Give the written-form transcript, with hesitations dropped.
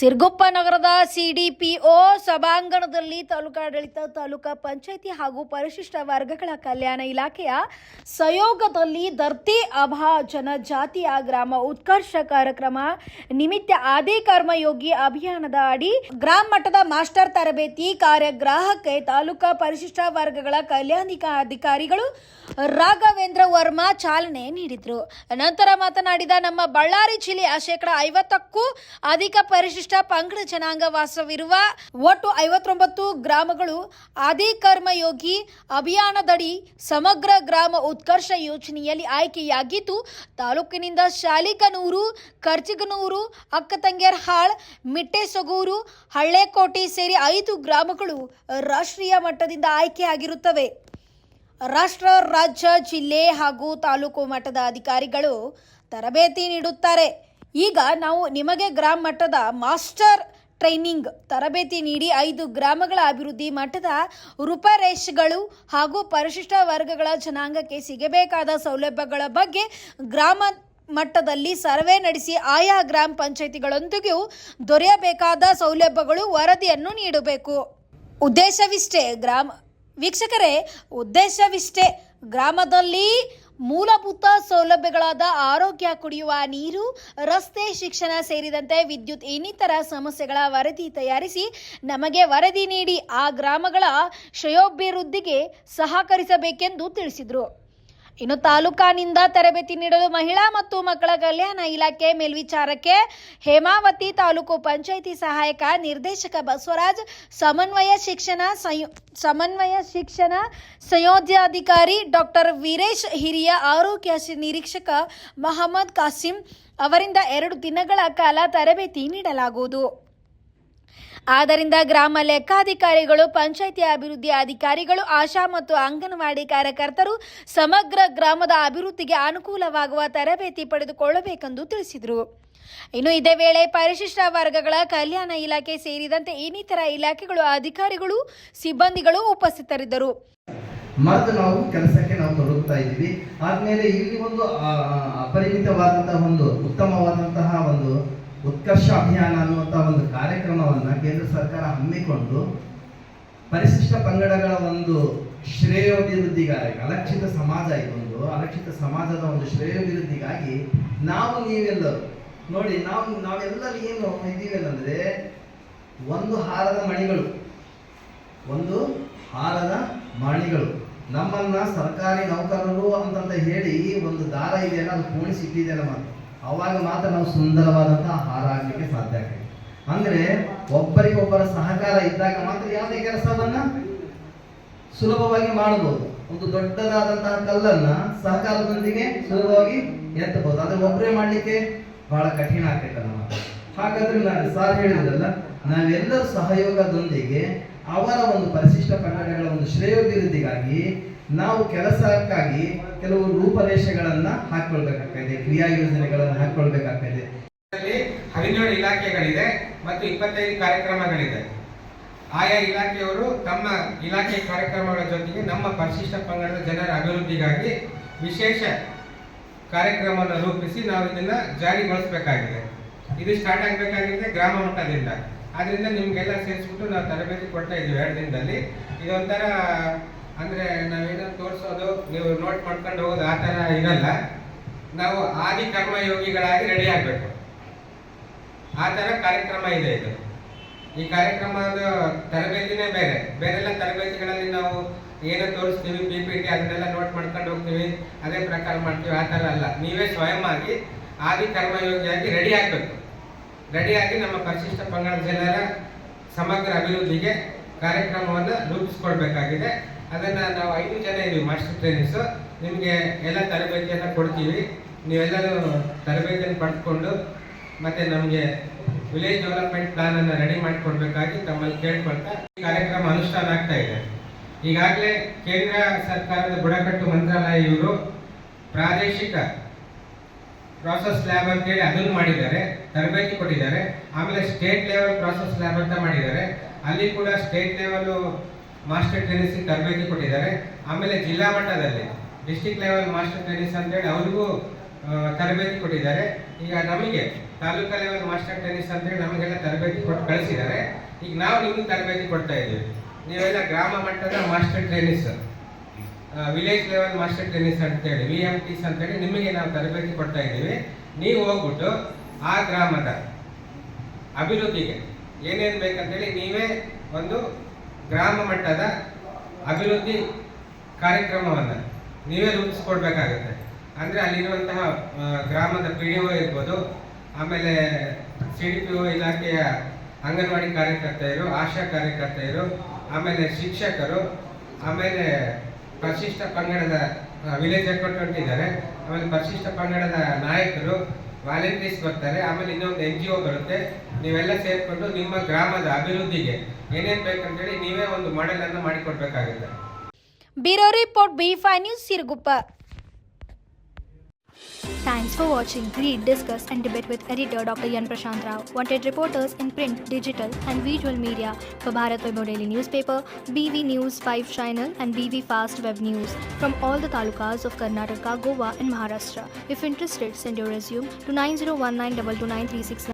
ಸಿರ್ಗುಪ್ಪ ನಗರದ ಸಿಡಿಪಿಒ ಸಭಾಂಗಣದಲ್ಲಿ ತಾಲೂಕಾಡಳಿತ, ತಾಲೂಕಾ ಪಂಚಾಯಿತಿ ಹಾಗೂ ಪರಿಶಿಷ್ಟ ವರ್ಗಗಳ ಕಲ್ಯಾಣ ಇಲಾಖೆಯ ಸಹಯೋಗದಲ್ಲಿ ಧರ್ತಿ ಅಭಾ ಜನಜಾತಿಯ ಗ್ರಾಮ ಉತ್ಕರ್ಷ ಕಾರ್ಯಕ್ರಮ ನಿಮಿತ್ತ ಆದಿ ಕರ್ಮಯೋಗಿ ಅಭಿಯಾನದ ಅಡಿ ಗ್ರಾಮ ಮಟ್ಟದ ಮಾಸ್ಟರ್ ತರಬೇತಿ ಕಾರ್ಯಾಗಾರಕ್ಕೆ ತಾಲೂಕಾ ಪರಿಶಿಷ್ಟ ವರ್ಗಗಳ ಕಲ್ಯಾಣಾಧಿಕಾರಿಗಳು ರಾಘವೇಂದ್ರ ವರ್ಮಾ ಚಾಲನೆ ನೀಡಿದರು. ನಂತರ ಮಾತನಾಡಿದ ನಮ್ಮ ಬಳ್ಳಾರಿ ಜಿಲ್ಲೆಯ 50%ಕ್ಕೂ ಅಧಿಕ ಪರಿಶಿಷ್ಟ ಪಂಗಡ ಜನಾಂಗ ವಾಸವಿರುವ ಒಟ್ಟು 59 ಗ್ರಾಮಗಳು ಆದಿ ಕರ್ಮಯೋಗಿ ಅಭಿಯಾನದಡಿ ಸಮಗ್ರ ಗ್ರಾಮ ಉತ್ಕರ್ಷ ಯೋಜನೆಯಲ್ಲಿ ಆಯ್ಕೆಯಾಗಿದ್ದು, ತಾಲೂಕಿನಿಂದ ಶಾಲಿಕನೂರು, ಕರ್ಚಿಗನೂರು, ಅಕ್ಕತಂಗೇರಹಾಳ್, ಮಿಟ್ಟೆಸೊಗೂರು, ಹಳ್ಳೆಕೋಟೆ ಸೇರಿ 5 ಗ್ರಾಮಗಳು ರಾಷ್ಟ್ರೀಯ ಮಟ್ಟದಿಂದ ಆಯ್ಕೆಯಾಗಿರುತ್ತವೆ. ರಾಷ್ಟ್ರ, ರಾಜ್ಯ, ಜಿಲ್ಲೆ ಹಾಗೂ ತಾಲೂಕು ಮಟ್ಟದ ಅಧಿಕಾರಿಗಳು ತರಬೇತಿ ನೀಡುತ್ತಾರೆ. ಈಗ ನಾವು ನಿಮಗೆ ಗ್ರಾಮ ಮಟ್ಟದ ಮಾಸ್ಟರ್ ಟ್ರೈನಿಂಗ್ ತರಬೇತಿ ನೀಡಿ 5 ಗ್ರಾಮಗಳ ಅಭಿವೃದ್ಧಿ ಮಟ್ಟದ ರೂಪರೇಷೆಗಳು ಹಾಗೂ ಪರಿಶಿಷ್ಟ ವರ್ಗಗಳ ಜನಾಂಗಕ್ಕೆ ಸಿಗಬೇಕಾದ ಸೌಲಭ್ಯಗಳ ಬಗ್ಗೆ ಗ್ರಾಮ ಮಟ್ಟದಲ್ಲಿ ಸರ್ವೆ ನಡೆಸಿ ಆಯಾ ಗ್ರಾಮ ಪಂಚಾಯಿತಿಗಳೊಂದಿಗೂ ದೊರೆಯಬೇಕಾದ ಸೌಲಭ್ಯಗಳು ವರದಿಯನ್ನು ನೀಡಬೇಕು. ಉದ್ದೇಶವಿಷ್ಟೇ ಗ್ರಾಮದಲ್ಲಿ ಮೂಲಭೂತ ಸೌಲಭ್ಯಗಳಾದ ಆರೋಗ್ಯ, ಕುಡಿಯುವ ನೀರು, ರಸ್ತೆ, ಶಿಕ್ಷಣ ಸೇರಿದಂತೆ ವಿದ್ಯುತ್ ಇನ್ನಿತರ ಸಮಸ್ಯೆಗಳ ವರದಿ ತಯಾರಿಸಿ ನಮಗೆ ವರದಿ ನೀಡಿ ಆ ಗ್ರಾಮಗಳ ಶ್ರೇಯೋಭಿವೃದ್ಧಿಗೆ ಸಹಕರಿಸಬೇಕೆಂದು ತಿಳಿಸಿದರು. ಇನ್ನು ತಾಲೂಕಿನಿಂದ ತರಬೇತಿ ನೀಡಲು ಮಹಿಳಾ ಮತ್ತು ಮಕ್ಕಳ ಕಲ್ಯಾಣ ಇಲಾಖೆ ಮೇಲ್ವಿಚಾರಕ್ಕೆ ಹೇಮಾವತಿ, ತಾಲೂಕು ಪಂಚಾಯಿತಿ ಸಹಾಯಕ ನಿರ್ದೇಶಕ ಬಸವರಾಜ್, ಸಮನ್ವಯ ಶಿಕ್ಷಣ ಸಂಯೋಜನಾಧಿಕಾರಿ ಡಾಕ್ಟರ್ ವೀರೇಶ್, ಹಿರಿಯ ಆರೋಗ್ಯ ನಿರೀಕ್ಷಕ ಮಹಮ್ಮದ್ ಕಾಸಿಂ ಅವರಿಂದ 2 ದಿನಗಳ ಕಾಲ ತರಬೇತಿ ನೀಡಲಾಗುವುದು. ಆದ್ದರಿಂದ ಗ್ರಾಮ ಲೆಕ್ಕಾಧಿಕಾರಿಗಳು, ಪಂಚಾಯಿತಿ ಅಭಿವೃದ್ಧಿ ಅಧಿಕಾರಿಗಳು, ಆಶಾ ಮತ್ತು ಅಂಗನವಾಡಿ ಕಾರ್ಯಕರ್ತರು ಸಮಗ್ರ ಗ್ರಾಮದ ಅಭಿವೃದ್ಧಿಗೆ ಅನುಕೂಲವಾಗುವ ತರಬೇತಿ ಪಡೆದುಕೊಳ್ಳಬೇಕೆಂದು ತಿಳಿಸಿದರು. ಇನ್ನು ಇದೇ ವೇಳೆ ಪರಿಶಿಷ್ಟ ವರ್ಗಗಳ ಕಲ್ಯಾಣ ಇಲಾಖೆ ಸೇರಿದಂತೆ ಇನ್ನಿತರ ಇಲಾಖೆಗಳ ಅಧಿಕಾರಿಗಳು, ಸಿಬ್ಬಂದಿಗಳು ಉಪಸ್ಥಿತರಿದ್ದರು. ನಾವು ಕೆಲಸಕ್ಕೆ ತೊಡಗುತ್ತಾ ಇದ್ದೀವಿ. ಆದ್ಮೇಲೆ ಇಲ್ಲಿ ಒಂದು ಅಪರಿಮಿತವಾದಂತಹ ಒಂದು ಉತ್ತಮವಾದಂತಹ ಒಂದು ಉತ್ಕರ್ಷ ಅಭಿಯಾನ ಅನ್ನುವಂತಹ ಒಂದು ಕಾರ್ಯಕ್ರಮವನ್ನ ಕೇಂದ್ರ ಸರ್ಕಾರ ಹಮ್ಮಿಕೊಂಡು ಪರಿಶಿಷ್ಟ ಪಂಗಡಗಳ ಒಂದು ಶ್ರೇಯೋಭಿವೃದ್ಧಿಗಾಗಿ, ಅಲಕ್ಷಿತ ಸಮಾಜ ಇದೊಂದು ಅಲಕ್ಷಿತ ಸಮಾಜದ ಒಂದು ಶ್ರೇಯೋಭಿವೃದ್ಧಿಗಾಗಿ ನೀವೆಲ್ಲರೂ ನೋಡಿ, ನಾವೆಲ್ಲರೂ ಏನು ಇದ್ದೀವಲ್ಲಂದ್ರೆ ಒಂದು ಹಾರದ ಮಣಿಗಳು ನಮ್ಮನ್ನ ಸರ್ಕಾರಿ ನೌಕರರು ಅಂತ ಹೇಳಿ ಒಂದು ದಾರ ಇದೆಯಲ್ಲ, ಅದು ಪೋಣಿಸಿ ಇಟ್ಟಿದೆಯಲ್ಲ, ಅವಾಗ ಮಾತ್ರ ನಾವು ಸುಂದರವಾದಂತಹ ಹಾರ ಆಗ್ಲಿಕ್ಕೆ ಸಾಧ್ಯ ಆಗ್ತದೆ. ಅಂದ್ರೆ ಒಬ್ಬರಿಗೊಬ್ಬರ ಸಹಕಾರ ಇದ್ದಾಗ ಮಾತ್ರ ಯಾವುದೇ ಕೆಲಸವನ್ನ ಸುಲಭವಾಗಿ ಮಾಡಬಹುದು. ಒಂದು ದೊಡ್ಡದಾದಂತಹ ಕಲ್ಲನ್ನ ಸಹಕಾರದೊಂದಿಗೆ ಸುಲಭವಾಗಿ ಎತ್ತಬಹುದು. ಆದ್ರೆ ಒಬ್ಬರೇ ಮಾಡ್ಲಿಕ್ಕೆ ಬಹಳ ಕಠಿಣ ಆಗ್ತೈತಲ್ಲ. ಹಾಗಾದ್ರೆ ಸಾರ್ ಹೇಳಿದ್ರಲ್ಲ, ನಾವೆಲ್ಲರೂ ಸಹಯೋಗದೊಂದಿಗೆ ಅವರ ಒಂದು ಪರಿಶಿಷ್ಟ ಪಂಗಡಗಳ ಒಂದು ಶ್ರೇಯೋಭಿವೃದ್ಧಿಗಾಗಿ ನಾವು ಕೆಲಸಕ್ಕಾಗಿ ಕೆಲವು ರೂಪರೇಷೆಗಳನ್ನ ಹಾಕೊಳ್ಬೇಕಾಗ್ತದೆ, ಕ್ರಿಯಾ ಯೋಜನೆಗಳನ್ನು ಹಾಕೊಳ್ಬೇಕಾಗ್ತದೆ. 17 ಇಲಾಖೆಗಳಿದೆ ಮತ್ತು 25 ಕಾರ್ಯಕ್ರಮಗಳಿದೆ. ಆಯಾ ಇಲಾಖೆಯವರು ತಮ್ಮ ಇಲಾಖೆ ಕಾರ್ಯಕ್ರಮಗಳ ಜೊತೆಗೆ ನಮ್ಮ ಪರಿಶಿಷ್ಟ ಪಂಗಡದ ಜನರ ಅಭಿವೃದ್ಧಿಗಾಗಿ ವಿಶೇಷ ಕಾರ್ಯಕ್ರಮವನ್ನು ರೂಪಿಸಿ ನಾವು ಇದನ್ನ ಜಾರಿಗೊಳಿಸಬೇಕಾಗಿದೆ. ಇದು ಸ್ಟಾರ್ಟ್ ಆಗಬೇಕಾಗಿದೆ ಗ್ರಾಮ ಮಟ್ಟದಿಂದ. ಆದ್ರಿಂದ ನಿಮ್ಗೆಲ್ಲ ಸೇರಿಸ್ಬಿಟ್ಟು ನಾವು ತರಬೇತಿ ಕೊಡ್ತಾ ಇದ್ದೀವಿ 2 ದಿನದಲ್ಲಿ. ಇದೊಂಥರ ಅಂದ್ರೆ ನಾವೇನೋ ತೋರಿಸೋದು, ನೀವು ನೋಟ್ ಮಾಡ್ಕೊಂಡು ಹೋಗೋದು ಆ ಥರ ಇರಲ್ಲ. ನಾವು ಆದಿ ಕರ್ಮಯೋಗಿಗಳಾಗಿ ರೆಡಿ ಆಗಬೇಕು, ಆ ಥರ ಕಾರ್ಯಕ್ರಮ ಇದೆ ಇದು. ಈ ಕಾರ್ಯಕ್ರಮದ ತರಬೇತಿನೇ ಬೇರೆಲ್ಲ ತರಬೇತಿಗಳಲ್ಲಿ ನಾವು ಏನೋ ತೋರಿಸ್ತೀವಿ, PPT ಅದನ್ನೆಲ್ಲ ನೋಟ್ ಮಾಡ್ಕೊಂಡು ಹೋಗ್ತೀವಿ, ಅದೇ ಪ್ರಕಾರ ಮಾಡ್ತೀವಿ. ಆ ಥರ ಅಲ್ಲ, ನೀವೇ ಸ್ವಯಂ ಆಗಿ ಆದಿ ಕರ್ಮಯೋಗಿಯಾಗಿ ರೆಡಿ ಆಗಬೇಕು. ರೆಡಿಯಾಗಿ ನಮ್ಮ ಪರಿಶಿಷ್ಟ ಪಂಗಡ ಜನರ ಸಮಗ್ರ ಅಭಿವೃದ್ಧಿಗೆ ಕಾರ್ಯಕ್ರಮವನ್ನು ರೂಪಿಸ್ಕೊಳ್ಬೇಕಾಗಿದೆ. ಅದನ್ನ ನಾವು 5 ಜನ ಇದ್ದೀವಿ ಮಾಸ್ಟರ್ ಟ್ರೈನರ್ಸ್. ನಿಮಗೆ ಎಲ್ಲ ತರಬೇತಿಯನ್ನು ಕೊಡ್ತೀವಿ. ನೀವೆಲ್ಲರೂ ತರಬೇತಿಯನ್ನು ಪಡೆದುಕೊಂಡು ಮತ್ತೆ ನಮಗೆ ವಿಲೇಜ್ ಡೆವಲಪ್ಮೆಂಟ್ ಪ್ಲಾನ್ ಅನ್ನು ರೆಡಿ ಮಾಡಿಕೊಡ್ಬೇಕಾಗಿ ತಮ್ಮಲ್ಲಿ ಕೇಳ್ಕೊಳ್ತಾ ಈ ಕಾರ್ಯಕ್ರಮ ಅನುಷ್ಠಾನ ಆಗ್ತಾ ಇದೆ. ಈಗಾಗಲೇ ಕೇಂದ್ರ ಸರ್ಕಾರದ ಬುಡಕಟ್ಟು ಮಂತ್ರಾಲಯ ಇವರು ಪ್ರಾದೇಶಿಕ ಪ್ರಾಸೆಸ್ ಲ್ಯಾಬ್ ಅಂತೇಳಿ ಅದನ್ನು ಮಾಡಿದ್ದಾರೆ, ತರಬೇತಿ ಕೊಟ್ಟಿದ್ದಾರೆ. ಆಮೇಲೆ ಸ್ಟೇಟ್ ಲೆವೆಲ್ ಪ್ರಾಸೆಸ್ ಲ್ಯಾಬ್ ಅಂತ ಮಾಡಿದ್ದಾರೆ, ಅಲ್ಲಿ ಕೂಡ ಸ್ಟೇಟ್ ಲೆವೆಲ್ ಮಾಸ್ಟರ್ ಟ್ರೈನಿಂಗ್ ತರಬೇತಿ ಕೊಟ್ಟಿದ್ದಾರೆ. ಆಮೇಲೆ ಜಿಲ್ಲಾ ಮಟ್ಟದಲ್ಲಿ ಡಿಸ್ಟ್ರಿಕ್ಟ್ ಲೆವೆಲ್ ಮಾಸ್ಟರ್ ಟ್ರೈನಿಂಗ್ಸ್ ಅಂತೇಳಿ ಅವ್ರಿಗೂ ತರಬೇತಿ ಕೊಟ್ಟಿದ್ದಾರೆ. ಈಗ ನಮಗೆ ತಾಲೂಕಾ ಲೆವೆಲ್ ಮಾಸ್ಟರ್ ಟೆನ್ನಿಸ್ ಅಂತೇಳಿ ನಮಗೆಲ್ಲ ತರಬೇತಿ ಕೊಟ್ಟು ಕಳಿಸಿದ್ದಾರೆ. ಈಗ ನಾವು ನಿಮಗೆ ತರಬೇತಿ ಕೊಡ್ತಾ ಇದ್ದೀವಿ. ನೀವೆಲ್ಲ ಗ್ರಾಮ ಮಟ್ಟದ master tennis, village level master tennis ಅಂತೇಳಿ VMTs ಅಂತೇಳಿ ನಿಮಗೆ ನಾವು ತರಬೇತಿ ಕೊಡ್ತಾ ಇದ್ದೀವಿ. ನೀವು ಹೋಗ್ಬಿಟ್ಟು ಆ ಗ್ರಾಮದ ಅಭಿವೃದ್ಧಿಗೆ ಏನೇನು ಬೇಕಂತೇಳಿ ನೀವೇ ಒಂದು ಗ್ರಾಮ ಮಟ್ಟದ ಅಭಿವೃದ್ಧಿ ಕಾರ್ಯಕ್ರಮವನ್ನು ನೀವೇ ರೂಪಿಸ್ಕೊಡ್ಬೇಕಾಗುತ್ತೆ. ಅಂದರೆ ಅಲ್ಲಿರುವಂತಹ ಗ್ರಾಮದ PDO ಇರ್ಬೋದು, ಆಮೇಲೆ CDPO ಇಲಾಖೆಯ ಅಂಗನವಾಡಿ ಕಾರ್ಯಕರ್ತೆಯರು, ಆಶಾ ಕಾರ್ಯಕರ್ತೆಯರು, ಆಮೇಲೆ ಶಿಕ್ಷಕರು, ಆಮೇಲೆ ಪರಿಶಿಷ್ಟ ಪಂಗಡದ ವಿಲೇಜ್ ಅಕೌಂಟೆಂಟ್ ಇದ್ದಾರೆ, ಆಮೇಲೆ ಪರಿಶಿಷ್ಟ ಪಂಗಡದ ನಾಯಕರು, ವಾಲಂಟಿಯರ್ಸ್ ಬರ್ತಾರೆ, ಆಮೇಲೆ ಇನ್ನೊಂದು NGO ಬರುತ್ತೆ. ನೀವೆಲ್ಲ ಸೇರಿಕೊಂಡು ನಿಮ್ಮ ಗ್ರಾಮದ ಅಭಿವೃದ್ಧಿಗೆ ಏನೇನು ಬೇಕಂತೇಳಿ ನೀವೇ ಒಂದು ಮಾಡೆಲ್ ಅನ್ನು ಮಾಡಿಕೊಡ್ಬೇಕಾಗುತ್ತೆ. Bureau report B5 news Siruguppa. Thanks for watching Read, Discuss and Debate with editor Dr. Yan Prashant Rao. Wanted reporters in print, digital and visual media for Bharat Vaibhav Daily Newspaper, BV News 5 Channel and BV Fast Web News from all the talukas of Karnataka, Goa and Maharashtra. If interested, send your resume to 9019229369.